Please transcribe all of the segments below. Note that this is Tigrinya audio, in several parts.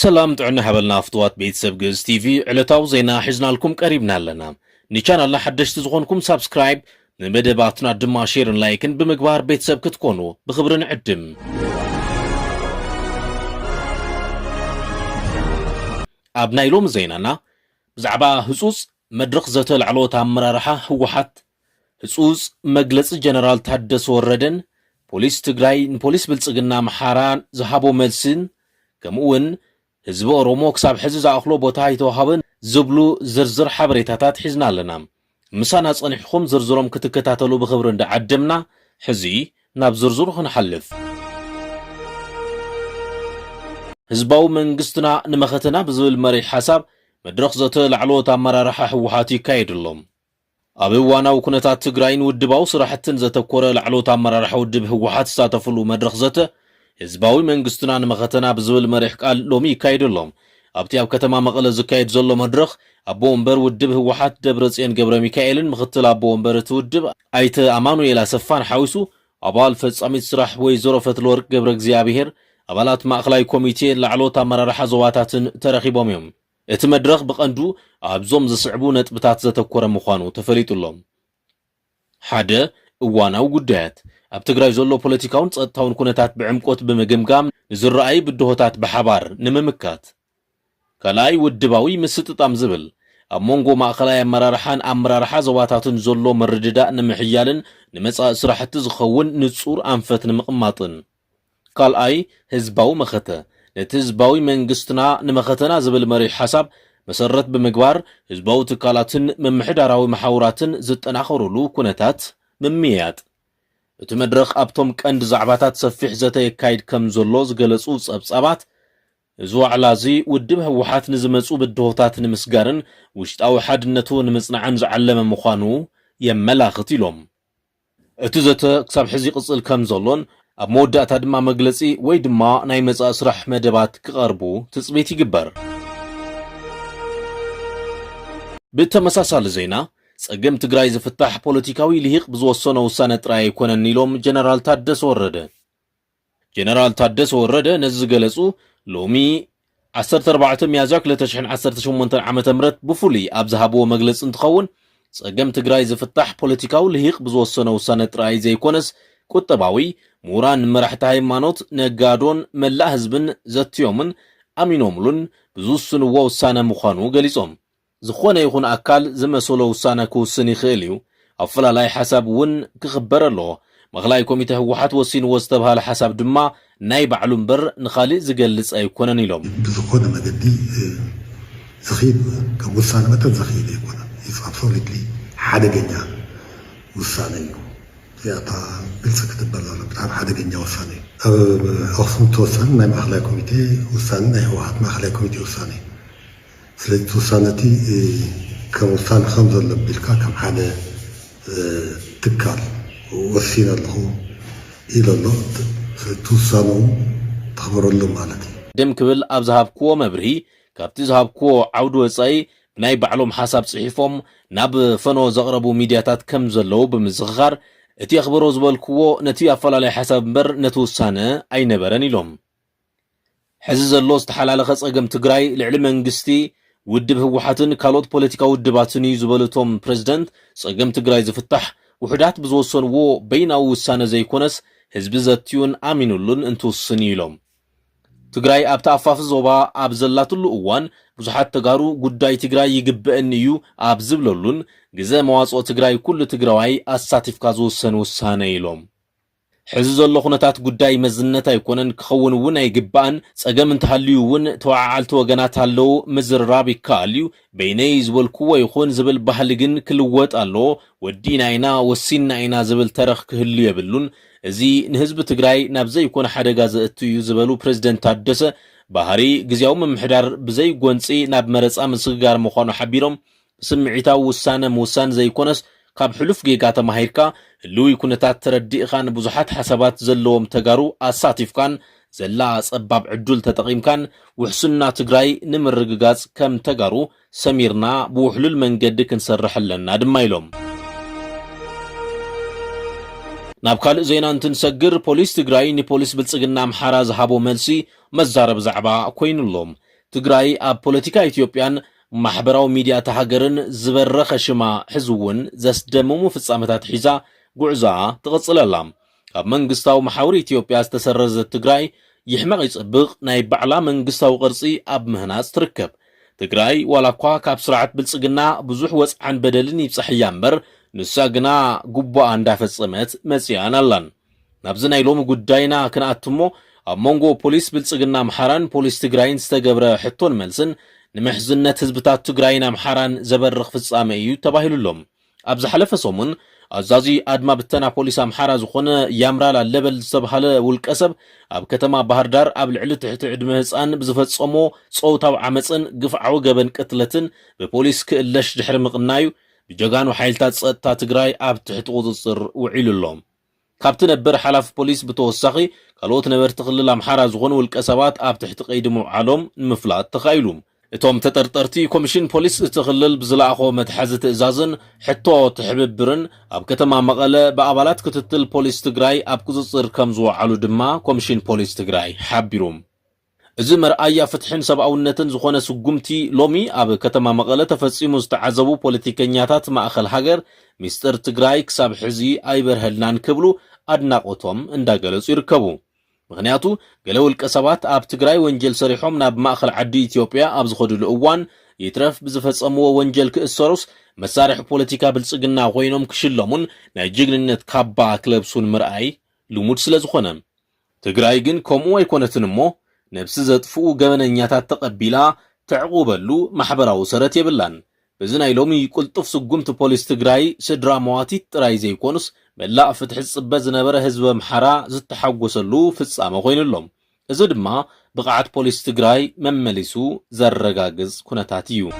ሰላም ጥዕና ሓበልና ፍትዋት ቤተሰብ ግዕዝ ቲቪ ዕለታዊ ዜና ሒዝናልኩም ቀሪብና ኣለና ንቻናልና ሓደሽቲ ዝኾንኩም ሳብስክራይብ ንመደባትና ድማ ሼርን ላይክን ብምግባር ቤተሰብ ክትኮኑ ብኽብሪ ንዕድም ኣብ ናይ ሎም ዜናና ብዛዕባ ህፁፅ መድረኽ ዘተልዕሎት ኣመራርሓ ህወሓት ህፁፅ መግለፂ ጀነራል ታደሰ ወረደን ፖሊስ ትግራይ ንፖሊስ ብልጽግና መሓራን ዝሃቦ መልስን ከምኡውን ህዝቢ ኦሮሞ ክሳብ ሕዚ ዝኣኽሎ ቦታ ይተዋሃበን ዝብሉ ዝርዝር ሓበሬታታት ሒዝና ኣለና ምሳና ጸኒሕኩም ዝርዝሮም ክትከታተሉ ብኽብሪ እንዳዓደምና ሕዚ ናብ ዝርዝሩ ክንሓልፍ ህዝባዊ መንግስትና ንመኸተና ብዝብል መሪሕ ሓሳብ መድረኽ ዘተልዕሎት ኣመራርሓ ህወሓት ይካየድሎም ኣብ እዋናዊ ኩነታት ትግራይን ውድባዊ ስራሕትን ዘተኮረ ላዕሎት ኣመራርሓ ውድብ ህወሓት ዝሳተፍሉ መድረኽ ዘተ ህዝባዊ መንግስትና ንመኸተና ብዝብል መሪሕ ቃል ሎሚ ይካየድሎም ኣብቲ ኣብ ከተማ መቐለ ዝካየድ ዘሎ መድረኽ ኣቦ ወንበር ውድብ ህወሓት ደብረጽዮን ገብረ ሚካኤልን ምኽትል ኣቦ ወንበር እቲ ውድብ ኣይተ ኣማኑኤል ኣሰፋን ሓዊሱ ኣባል ፈጻሚት ስራሕ ወይዘሮ ፈትለወርቅ ገብረ እግዚኣብሔር ኣባላት ማእኸላይ ኮሚቴ ላዕሎት ኣመራርሓ ዞባታትን ተረኺቦም እዮም እቲ መድረኽ ብቐንዱ ኣብዞም ዝስዕቡ ነጥብታት ዘተኮረ ምዃኑ ተፈሊጡሎም ሓደ እዋናዊ ጉዳያት ኣብ ትግራይ ዘሎ ፖለቲካውን ጸጥታውን ኩነታት ብዕምቆት ብምግምጋም ንዝረኣይ ብድሆታት ብሓባር ንምምካት ካልኣይ ውድባዊ ምስጥጣም ዝብል ኣብ መንጎ ማእኸላይ ኣመራርሓን ኣመራርሓ ዞባታትን ዘሎ ምርድዳእ ንምሕያልን ንመጻኢ ስራሕቲ ዝኸውን ንጹር ኣንፈት ንምቕማጥን ካልኣይ ህዝባዊ መኸተ ነቲ ህዝባዊ መንግስትና ንመኸተና ዝብል መሪሕ ሓሳብ መሰረት ብምግባር ህዝባዊ ትካላትን ምምሕዳራዊ መሓውራትን ዝጠናኸሩሉ ኩነታት ምምያጥ እቲ መድረኽ ኣብቶም ቀንዲ ዛዕባታት ሰፊሕ ዘተ የካይድ ከም ዘሎ ዝገለጹ ጸብጻባት እዚ ዋዕላ እዚ ውድብ ህወሓት ንዝመፁ ብድሆታት ንምስጋርን ውሽጣዊ ሓድነቱ ንምጽናዕን ዝዓለመ ምዃኑ የመላኽት ኢሎም እቲ ዘተ ክሳብ ሕዚ ቅጽል ከም ዘሎን ኣብ መወዳእታ ድማ መግለጺ ወይ ድማ ናይ መጻኢ ስራሕ መደባት ክቐርቡ ትጽቢት ይግበር ብተመሳሳሊ ዜና ጸገም ትግራይ ዝፍታሕ ፖለቲካዊ ልሂቕ ብዝወሰነ ውሳነ ጥራይ ኣይኮነን ኢሎም ጀነራል ታደሰ ወረደ ጀነራል ታደሰ ወረደ ነዚ ዝገለጹ ሎሚ 14 ሚያዝያ 2018 ዓመተ ምህረት ብፍሉይ ኣብ ዝሃብዎ መግለጺ እንትኸውን ጸገም ትግራይ ዝፍታሕ ፖለቲካዊ ልሂቕ ብዝወሰነ ውሳነ ጥራይ ዘይኮነስ ቁጠባዊ ምሁራን መራሕቲ ሃይማኖት ነጋዶን መላእ ህዝብን ዘትዮምን ኣሚኖምሉን ብዝውስንዎ ውሳነ ምዃኑ ገሊጾም ዝኾነ ይኹን ኣካል ዝመሰሎ ውሳነ ክውስን ይኽእል እዩ ኣፈላላይ ሓሳብ እውን ክኽበር ኣለዎ ማእኸላይ ኮሚቴ ህወሓት ወሲንዎ ዝተባሃለ ሓሳብ ድማ ናይ ባዕሉ እምበር ንኻሊእ ዝገልጽ ኣይኮነን ኢሎም ብዝኾነ መገዲ ዝኽኢድ ከም ውሳነ መጠን ዝኽኢድ ኣይኮነን ኣብሶሉትሊ ሓደገኛ ውሳነ እዩ እዚኣታ ግልፂ ክትበል ኣሎ ብጣዕሚ ሓደገኛ ውሳነ እዩ ኣብ ኣኽሱም ተወሰነ ናይ ማእኸላይ ኮሚቴ ውሳነ ናይ ህወሓት ማእኸላይ ኮሚቴ ውሳነ እዩ ስለዚ ውሳነቲ ከም ውሳነ ከም ዘሎ ቢልካ ከም ሓደ ትካል ወሲነ ኣለኹ ኢሎ ኣሎ ስለቲ ውሳኑ ተኽበረሉ ማለት እዩ ደም ክብል ኣብ ዝሃብክዎ መብርሂ ካብቲ ዝሃብክዎ ዓውዲ ወፃኢ ብናይ ባዕሎም ሓሳብ ጽሒፎም ናብ ፈኖ ዘቕረቡ ሚድያታት ከም ዘለዉ ብምዝኽኻር እቲ ኣኽበሮ ዝበልክዎ ነቲ ኣፈላላይ ሓሳብ እምበር ነቲ ውሳነ ኣይነበረን ኢሎም ሕዚ ዘሎ ዝተሓላለኸ ጸገም ትግራይ ልዕሊ መንግስቲ ውድብ ህወሓትን ካልኦት ፖለቲካዊ ውድባትን እዩ ዝበለቶም ፕሬዝደንት ጸገም ትግራይ ዝፍታሕ ውሕዳት ብዝወሰንዎ በይናዊ ውሳነ ዘይኮነስ ህዝቢ ዘትዩን ኣሚኑሉን እንትውስን ኢሎም ትግራይ ኣብቲ ኣፋፍ ዞባ ኣብ ዘላትሉ እዋን ብዙሓት ተጋሩ ጉዳይ ትግራይ ይግብአን እዩ ኣብ ዝብለሉን ግዘ መዋጽኦ ትግራይ ኩሉ ትግራዋይ ኣሳቲፍካ ዝውሰን ውሳነ ኢሎም ሕዚ ዘሎ ኩነታት ጉዳይ መዝነት ኣይኮነን ክኸውን እውን ኣይግባእን ጸገም እንተሃልዩ እውን ተዋዓልቲ ወገናት ኣለዉ ምዝርራብ ይከኣል እዩ በይነይ ዝበልክዎ ይኹን ዝብል ባህሊ ግን ክልወጥ ኣለዎ ወዲና ኢና ወሲና ኢና ዝብል ተረኽ ክህሉ የብሉን እዚ ንህዝቢ ትግራይ ናብ ዘይኮነ ሓደጋ ዘእቱ እዩ ዝበሉ ፕሬዝደንት ታደሰ ባህሪ ግዜያዊ ምምሕዳር ብዘይ ጎንፂ ናብ መረፃ ምስግጋር ምዃኑ ሓቢሮም ስምዒታዊ ውሳነ ምውሳን ዘይኮነስ ካብ ሕሉፍ ጌጋ ተማሂርካ ህልዊ ኩነታት ተረዲእኻን ብዙሓት ሓሳባት ዘለዎም ተጋሩ ኣሳቲፍካን ዘላ ጸባብ ዕዱል ተጠቒምካን ውሕስና ትግራይ ንምርግጋጽ ከም ተጋሩ ሰሚርና ብውሕሉል መንገዲ ክንሰርሕ ኣለና ድማ ኢሎም ናብ ካልእ ዜና እንትንሰግር ፖሊስ ትግራይ ንፖሊስ ብልጽግና ኣምሓራ ዝሃቦ መልሲ መዛረብ ዛዕባ ኮይኑሎም ትግራይ ኣብ ፖለቲካ ኢትዮጵያን ማሕበራዊ ሚድያ ተሃገርን ዝበረኸ ሽማ ሕዝውን ዘስደምሙ ፍጻመታት ሒዛ ጉዕዛ ትቕጽለላ ካብ መንግስታዊ ማሕበሪ ኢትዮጵያ ዝተሰረዘት ትግራይ ይሕመቕ ይጽብቕ ናይ ባዕላ መንግስታዊ ቅርጺ ኣብ ምህናጽ ትርከብ ትግራይ ዋላ እኳ ካብ ስርዓት ብልጽግና ብዙሕ ወጽዓን በደልን ይብጽሕያ እምበር ንሳ ግና ጉቦኣ እንዳፈጸመት መጽያን ኣላን ናብዚ ናይ ሎሚ ጉዳይና ክንኣትሞ ኣብ መንጎ ፖሊስ ብልጽግና ኣምሓራን ፖሊስ ትግራይን ዝተገብረ ሕቶን መልስን ንምሕዝነት ህዝብታት ትግራይን ኣምሓራን ዘበርኽ ፍጻመ እዩ ተባሂሉሎም ኣብ ዝሓለፈ ሰሙን ኣዛዚ ኣድማ ብተና ፖሊስ ኣምሓራ ዝኾነ ያምራል ኣለበል ዝተባሃለ ውልቀ ሰብ ኣብ ከተማ ባህር ዳር ኣብ ልዕሊ ትሕቲ ዕድመ ህፃን ብዝፈጸሞ ጾውታዊ ዓመፅን ግፍዓዊ ገበን ቅትለትን ብፖሊስ ክእለሽ ድሕሪ ምቕናዩ ብጀጋኑ ሓይልታት ጸጥታ ትግራይ ኣብ ትሕቲ ቁፅፅር ውዒሉሎም ካብቲ ነበር ሓላፊ ፖሊስ ብተወሳኺ ካልኦት ነበርቲ ክልል ኣምሓራ ዝኾኑ ውልቀ ሰባት ኣብ ትሕቲ ቀይዲ ምውዓሎም ንምፍላጥ ተኻኢሉ እቶም ተጠርጠርቲ ኮሚሽን ፖሊስ እቲ ክልል ብዝለኣኾ መትሓዚ ትእዛዝን ሕቶ ትሕብብርን ኣብ ከተማ መቐለ ብኣባላት ክትትል ፖሊስ ትግራይ ኣብ ቁፅፅር ከም ዝወዓሉ ድማ ኮሚሽን ፖሊስ ትግራይ ሓቢሩ እዚ መርኣያ ፍትሕን ሰብኣውነትን ዝኾነ ስጉምቲ ሎሚ ኣብ ከተማ መቐለ ተፈጺሙ ዝተዓዘቡ ፖለቲከኛታት ማእኸል ሃገር ሚስጥር ትግራይ ክሳብ ሕዚ ኣይበርሀልናን ክብሉ ኣድናቆቶም እንዳገለጹ ይርከቡ ምክንያቱ ገለ ውልቀ ሰባት ኣብ ትግራይ ወንጀል ሰሪሖም ናብ ማእኸል ዓዲ ኢትዮጵያ ኣብ ዝኸድሉ እዋን ይትረፍ ብዝፈጸምዎ ወንጀል ክእሰሩስ መሳርሒ ፖለቲካ ብልጽግና ኮይኖም ክሽለሙን ናይ ጅግንነት ካባ ክለብሱን ምርኣይ ልሙድ ስለ ዝኾነ ትግራይ ግን ከምኡ ኣይኮነትን እሞ ነብሲ ዘጥፍኡ ገበነኛታት ተቐቢላ ተዕቁበሉ ማሕበራዊ ሰረት የብላን በዚ ናይ ሎሚ ቁልጡፍ ስጉምቲ ፖሊስ ትግራይ ስድራ መዋቲት ጥራይ ዘይኮኑስ መላእ ፍትሒ ጽበ ዝነበረ ህዝቢ ኣምሓራ ዝተሓጎሰሉ ፍጻመ ኮይኑሎም እዚ ድማ ብቕዓት ፖሊስ ትግራይ መመሊሱ ዘረጋግጽ ኩነታት እዩ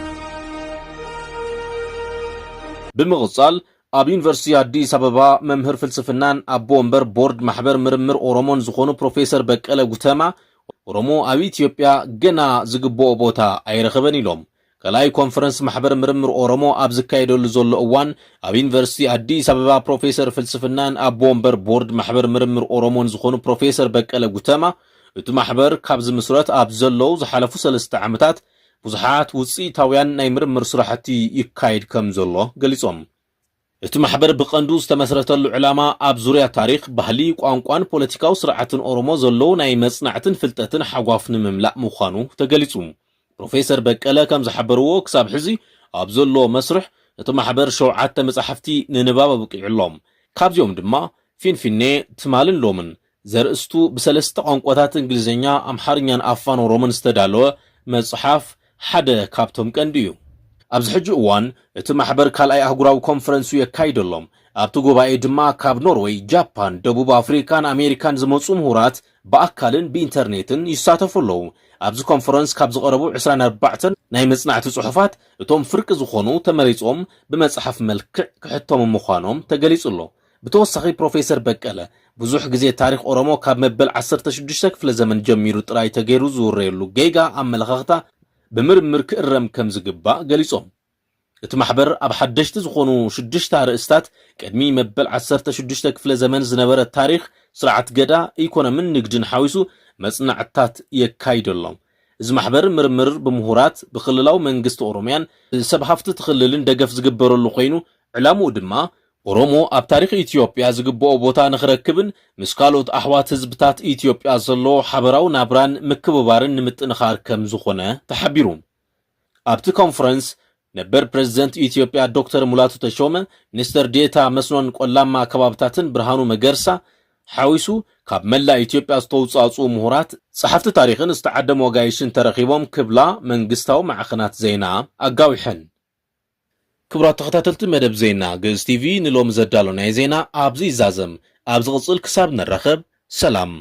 ብምቕጻል ኣብ ዩኒቨርሲቲ አዲስ አበባ መምህር ፍልስፍናን ኣቦ ወንበር ቦርድ ማሕበር ምርምር ኦሮሞን ዝኾኑ ፕሮፌሰር በቀለ ጉተማ ኦሮሞ ኣብ ኢትዮጵያ ገና ዝግብኦ ቦታ ኣይረኸበን ኢሎም ከላይ ኮንፈረንስ ማሕበር ምርምር ኦሮሞ ኣብ ዝካየደሉ ዘሎ እዋን ኣብ ዩኒቨርሲቲ አዲስ አበባ ፕሮፌሰር ፍልስፍናን ኣቦ ወንበር ቦርድ ማሕበር ምርምር ኦሮሞን ዝኾኑ ፕሮፌሰር በቀለ ጉተማ እቲ ማሕበር ካብ ዝምስረት ኣብ ዘለው ዝሓለፉ 3 ዓመታት ብዙሓት ውፅኢታውያን ናይ ምርምር ስራሕቲ ይካየድ ከም ዘሎ ገሊጾም እቲ ማሕበር ብቐንዱ ዝተመስረተሉ ዕላማ ኣብ ዙርያ ታሪክ ባህሊ ቋንቋን ፖለቲካዊ ስርዓትን ኦሮሞ ዘለው ናይ መጽናዕትን ፍልጠትን ሓጓፍ ንምምላእ ምዃኑ ተገሊጹ ፕሮፌሰር በቀለ ከም ዝሓበርዎ ክሳብ ሕዚ ኣብ ዘሎ መስርሕ እቲ ማሕበር 7 መጽሓፍቲ ንንባብ ኣብቂዕሎም ካብዚኦም ድማ ፊንፊኔ ትማልን ሎምን ዘርእስቱ ብሰለስተ ቋንቋታት እንግሊዝኛ ኣምሓርኛን ኣፋን ኦሮሞን ዝተዳለወ መጽሓፍ ሓደ ካብቶም ቀንዲ እዩ ኣብዚ ሕጂ እዋን እቲ ማሕበር ካልኣይ ኣህጉራዊ ኮንፈረንሱ የካይደሎም ኣብቲ ጉባኤ ድማ ካብ ኖርዌይ ጃፓን ደቡብ ኣፍሪካን ኣሜሪካን ዝመጹ ምሁራት ብኣካልን ብኢንተርኔትን ይሳተፉ ኣለዉ ኣብዚ ኮንፈረንስ ካብ ዝቐረቡ 24 ናይ መጽናዕቲ ጽሑፋት እቶም ፍርቂ ዝኾኑ ተመሪጾም ብመጽሓፍ መልክዕ ክሕተሙ ምዃኖም ተገሊጹ ኣሎ ብተወሳኺ ፕሮፌሰር በቀለ ብዙሕ ግዜ ታሪክ ኦሮሞ ካብ መበል 16 ክፍለ ዘመን ጀሚሩ ጥራይ ተገይሩ ዝውረየሉ ጌጋ ኣመለኻኽታ ብምርምር ክእረም ከም ዝግባእ ገሊጾም እቲ ማሕበር ኣብ ሓደሽቲ ዝኾኑ 6 ርእስታት ቅድሚ መበል 16 ክፍለ ዘመን ዝነበረ ታሪክ ስርዓት ገዳ ኢኮኖሚን ንግድን ሓዊሱ መጽናዕታት የካይደሎም እዚ ማሕበር ምርምር ብምሁራት ብክልላዊ መንግስቲ ኦሮሚያን ሰብ ሃፍቲ ትኽልልን ደገፍ ዝግበረሉ ኮይኑ ዕላምኡ ድማ ኦሮሞ ኣብ ታሪክ ኢትዮጵያ ዝግብኦ ቦታ ንኽረክብን ምስ ካልኦት ኣሕዋት ህዝብታት ኢትዮጵያ ዘሎ ሓበራዊ ናብራን ምክብባርን ንምጥንኻር ከም ዝኾነ ተሓቢሩ ኣብቲ ኮንፈረንስ ነበር ፕሬዝደንት ኢትዮጵያ ዶክተር ሙላቱ ተሾመ ሚኒስተር ዴታ መስኖን ቆላማ ከባብታትን ብርሃኑ መገርሳ ሓዊሱ ካብ መላእ ኢትዮጵያ ዝተውጻጹ ምሁራት ጸሓፍቲ ታሪኽን ዝተዓደሙ ወጋይሽን ተረኺቦም ክብላ መንግስታዊ ማዕኸናት ዜና ኣጋዊሐን ክብራት ተኸታተልቲ መደብ ዜና ግዕዝ ቲቪ ንሎም ዘዳሎ ናይ ዜና ኣብዚ ይዛዘም ኣብ ዝቕጽል ክሳብ ነራኸብ ሰላም